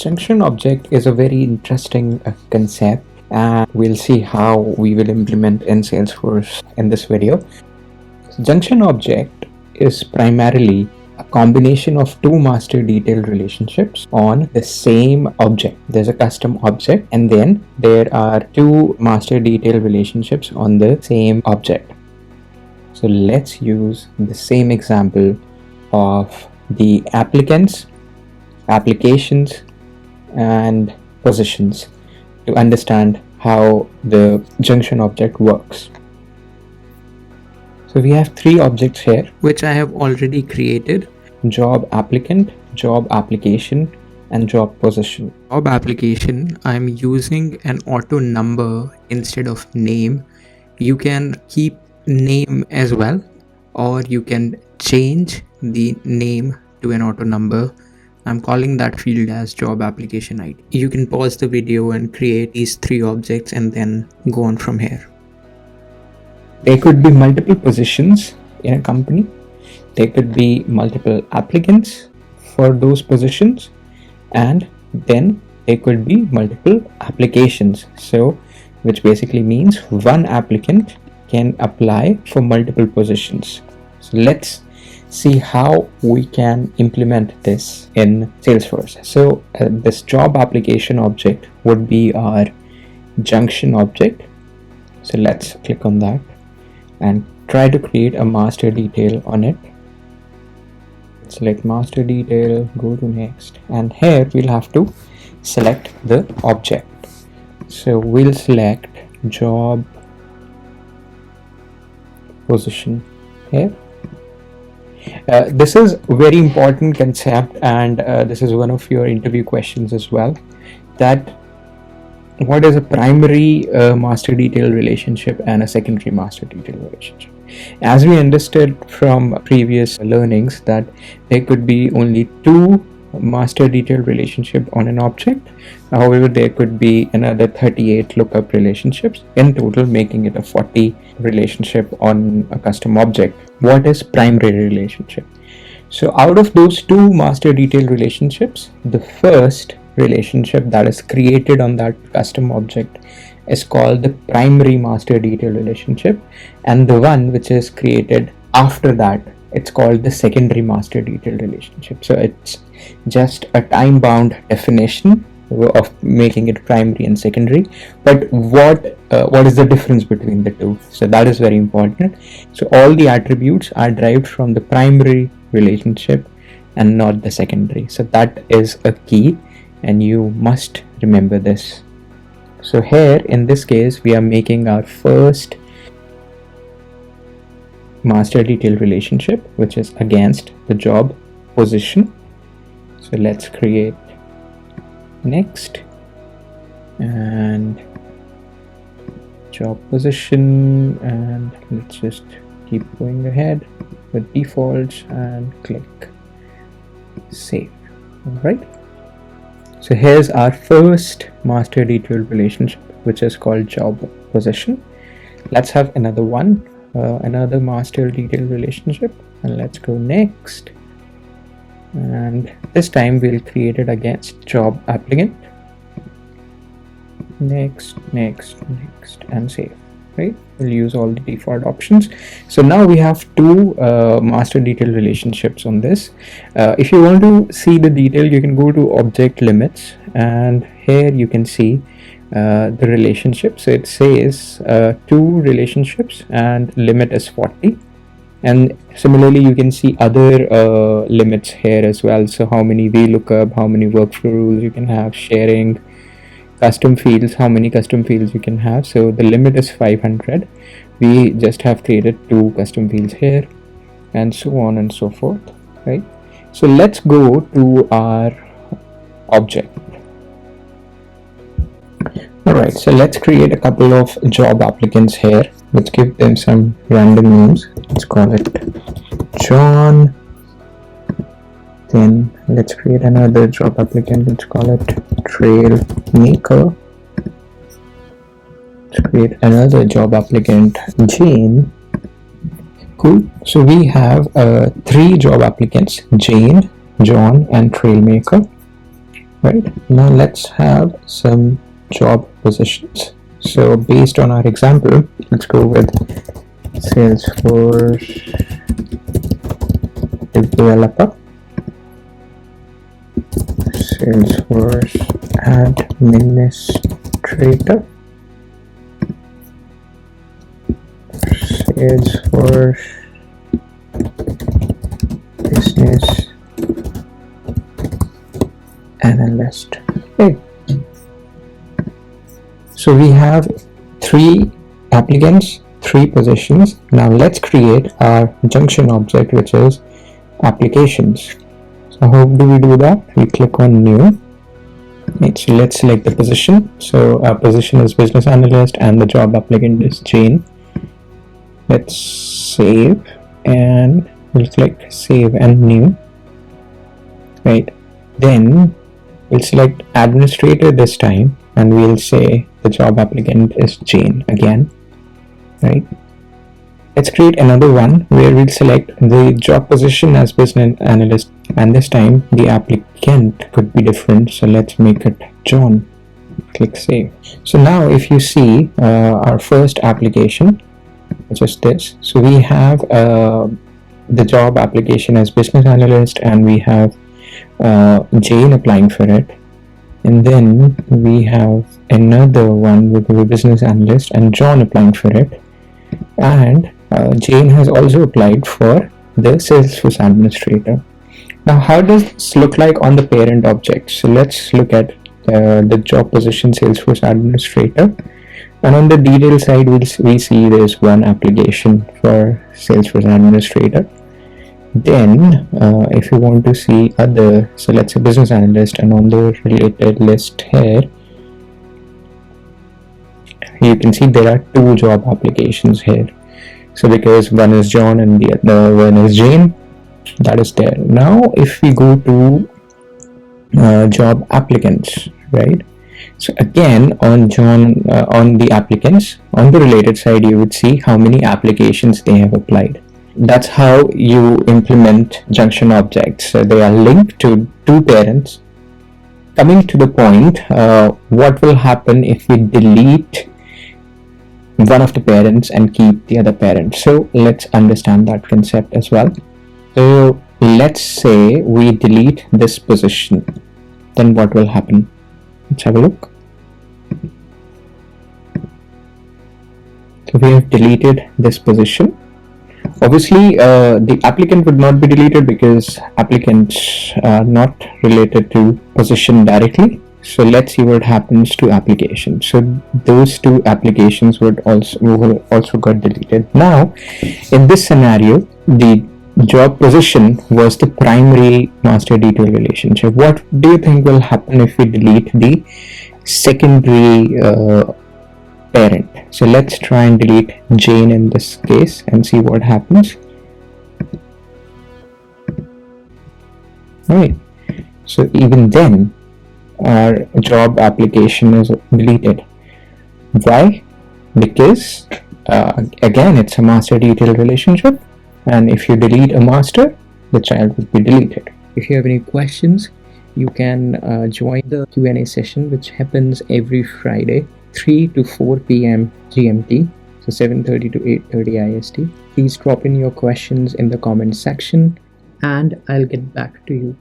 Junction object is a very interesting concept, and we'll see how we will implement in Salesforce in this video. Junction object is primarily a combination of two master detail relationships on the same object. There's a custom object, and then there are two master detail relationships on the same object. So let's use the same example of the applicants, applications, and positions to understand how the junction object works. So we have three objects here, which I have already created: job applicant, job application, and job position. Job application, I'm using an auto number instead of name. You can keep name as well, or you can change the name to an auto number. I'm calling that field as job application ID. You can pause the video and create these three objects and then go on from here. There could be multiple positions in a company. There could be multiple applicants for those positions, and then there could be multiple applications. So, which basically means one applicant can apply for multiple positions. So let's see how we can implement this in Salesforce. So this job application object would be our junction object. So let's click on that and try to create a master detail on it. Select master detail, go to next, and here we'll have to select the object. So we'll select job position here. This is a very important concept, and this is one of your interview questions as well, that what is a primary master detail relationship and a secondary master detail relationship. As we understood from previous learnings, that there could be only two master detail relationship on an object. However, there could be another 38 lookup relationships in total, making it a 40 relationship on a custom object. What is primary relationship? So out of those two master detail relationships, the first relationship that is created on that custom object is called the primary master detail relationship, and the one which is created after that, it's called the secondary master detail relationship. So it's just a time-bound definition of making it primary and secondary. But what is the difference between the two? So that is very important. So all the attributes are derived from the primary relationship and not the secondary. So that is a key, and you must remember this. So here in this case, we are making our first master detail relationship, which is against the job position. So let's create next and job position, and let's just keep going ahead with defaults and click save. All right. So here's our first master detail relationship, which is called job position. Let's have another one, another master detail relationship, and let's go next. And this time we'll create it against job applicant. Next, and save. Right? We'll use all the default options. So now we have two master detail relationships on this. If you want to see the detail, you can go to object limits, and here you can see the relationship. So it says two relationships and limit is 40. And similarly, you can see other limits here as well. So how many VLOOKUP, how many workflow rules you can have, sharing, custom fields, how many custom fields you can have. So the limit is 500. We just have created two custom fields here, and so on and so forth, right? So let's go to our object. All right, so let's create a couple of job applicants here. Let's give them some random names. Let's call it John. Then let's create another job applicant. Let's call it TrailMaker. Let's create another job applicant, Jane. Cool. So we have three job applicants, Jane, John, and TrailMaker. Right, now let's have some job positions. So based on our example, let's go with Salesforce developer, Salesforce administrator, Salesforce business analyst. Okay. So we have 3 applicants, 3 positions. Now let's create our Junction object, which is applications. So how do we do that? We click on new. Right, so let's select the position. So our position is business analyst and the job applicant is Jane. Let's save and we'll click save and new. Right, then we'll select administrator this time and we'll say the job applicant is Jane again. Right, let's create another one where we'll select the job position as business analyst, and this time the applicant could be different, so let's make it John. Click save. So now if you see our first application, which is this, so we have the job application as business analyst and we have Jane applying for it, and then we have another one with the business analyst and John applying for it, and Jane has also applied for the Salesforce administrator. Now how does this look like on the parent object? So let's look at the job position Salesforce administrator, and on the detail side we see there's one application for Salesforce administrator. Then if you want to see other, so let's say business analyst, and on the related list here you can see there are 2 job applications here. So because one is John and the other one is Jane, that is there. Now if we go to job applicants, right, so again on John, on the applicants, on the related side you would see how many applications they have applied. That's how you implement Junction objects. So they are linked to 2 parents. Coming to the point, what will happen if we delete one of the parents and keep the other parent? So let's understand that concept as well. So let's say we delete this position, then what will happen? Let's have a look. So we have deleted this position. Obviously the applicant would not be deleted because applicants are not related to position directly. So let's see what happens to applications. So those 2 applications will also got deleted. Now in this scenario, the job position was the primary master detail relationship. What do you think will happen if we delete the secondary parent? So let's try and delete Jane in this case and see what happens. Right, so even then our job application is deleted. Why? Because again it's a master detail relationship, and if you delete a master, the child will be deleted. If you have any questions, you can join the Q&A session, which happens every Friday 3 to 4 p.m. GMT, so 7:30 to 8:30 IST. Please drop in your questions in the comment section and I'll get back to you.